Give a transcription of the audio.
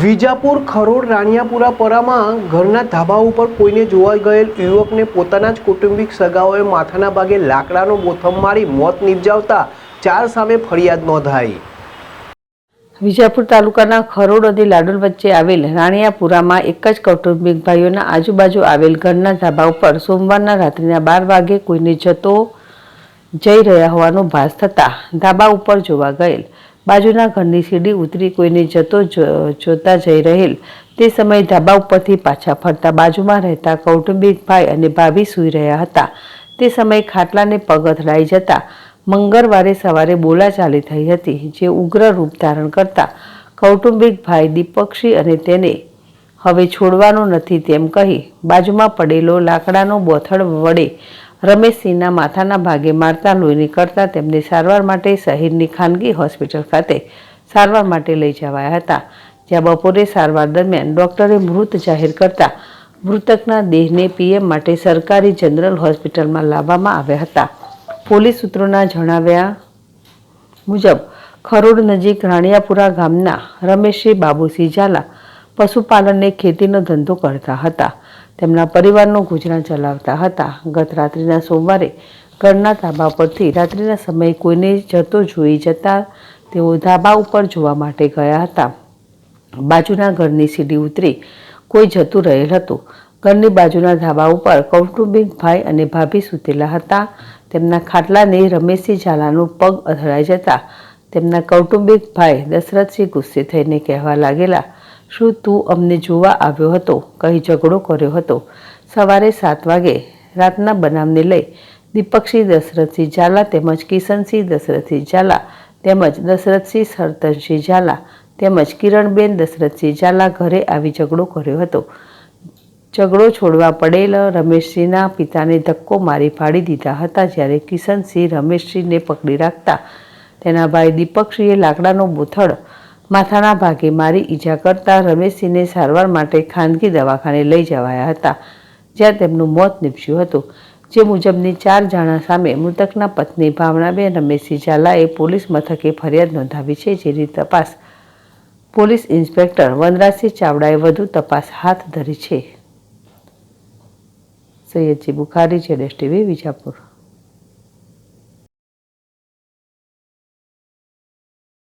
વિજાપુર ખરોડ રાણિયાપુરા પરામાં ઘરના ધાબા ઉપર કોઈને જોવા ગયેલ યુવકને પોતાના જ કૌટુંબિક સગાઓએ માથાના ભાગે લાકડાનો બોથમ મારી મોત નિપજાવતા 4 સામે ફરિયાદ નોંધાઈ। વિજાપુર તાલુકાના ખરોડ અને લાડોલ વચ્ચે આવેલ રાણિયાપુરામાં એક જ કૌટુંબિક ભાઈઓના આજુબાજુ આવેલ ઘરના ધાબા ઉપર સોમવારના રાત્રિના 12 વાગે કોઈને જઈ રહ્યા હોવાનો ભાસ થતા ધાબા ઉપર જોવા ગયેલ બાજુના ઘરની સીડી ઉતરી કોઈને જોતા જઈ રહેલ તે સમયે ધાબા ઉપરથી પાછા ફરતા બાજુમાં રહેતા કૌટુંબિક ભાઈ અને ભાભી સૂઈ રહ્યા હતા। તે સમયે ખાટલાને પગ અથડાઈ જતા મંગળવારે સવારે બોલાચાલી થઈ હતી, જે ઉગ્ર રૂપ ધારણ કરતા કૌટુંબિક ભાઈ દીપકસિંહ અને તેને હવે છોડવાનો નથી તેમ કહી બાજુમાં પડેલો લાકડાનો બોથડ વડે રમેશસિંહના માથાના ભાગે મારતા લોહી નીકળતા તેમને સારવાર માટે શહેરની ખાનગી હોસ્પિટલ ખાતે સારવાર માટે લઈ જવાયા હતા, જ્યાં બપોરે સારવાર દરમિયાન ડોક્ટરે મૃત જાહેર કરતા મૃતકના દેહને પીએમ માટે સરકારી જનરલ હોસ્પિટલમાં લાવવામાં આવ્યા હતા। પોલીસ સૂત્રોના જણાવ્યા મુજબ ખરોડ નજીક રાણિયાપુરા ગામના રમેશસિંહ બાબુસિંહ ઝાલા પશુપાલનને ખેતીનો ધંધો કરતા હતા, તેમના પરિવારનું ગુજરાન ચલાવતા હતા। ગત રાત્રિના સોમવારે ઘરના ધાબા પરથી રાત્રિના સમયે કોઈને જતો જોઈ જતા તેઓ ધાબા ઉપર જોવા માટે ગયા હતા। બાજુના ઘરની સીડી ઉતરી કોઈ જતું રહેલ હતું। ઘરની બાજુના ધાબા ઉપર કૌટુંબિક ભાઈ અને ભાભી સૂતેલા હતા। તેમના ખાટલાને રમેશસિંહ ઝાલાનો પગ અથડાઈ જતા તેમના કૌટુંબિક ભાઈ દશરથસિંહ ગુસ્સે થઈને કહેવા લાગેલા, શું તું અમને જોવા આવ્યો હતો કહી ઝઘડો કર્યો હતો। સવારે 7 વાગે રાતના બનાવને લઈ દીપકસિંહ દશરથસિંહ ઝાલા તેમજ કિશનસિંહ દશરથસિંહ ઝાલા તેમજ દશરથસિંહ સરતનસિંહ ઝાલા તેમજ કિરણબેન દશરથસિંહ ઝાલા ઘરે આવી ઝઘડો કર્યો હતો। ઝઘડો છોડવા પડેલ રમેશસિંહના પિતાને ધક્કો મારી ફાડી દીધા હતા, જ્યારે કિશનસિંહ રમેશસિંહને પકડી રાખતા તેના ભાઈ દીપકસિંહે લાકડાનો બોથડ માથાના ભાગે મારી ઈજા કરતા રમેશસિંહને સારવાર માટે ખાનગી દવાખાને લઈ જવાયા હતા, જ્યાં તેમનું મોત નીપજ્યું હતું। જે મુજબની 4 જણા સામે મૃતકના પત્ની ભાવનાબેન રમેશસિંહ ઝાલાએ પોલીસ મથકે ફરિયાદ નોંધાવી છે, જેની તપાસ પોલીસ ઇન્સ્પેક્ટર વનરાજસિંહ ચાવડાએ વધુ તપાસ હાથ ધરી છે। સૈયદજી બુખારી, ZSTV, વિજાપુર।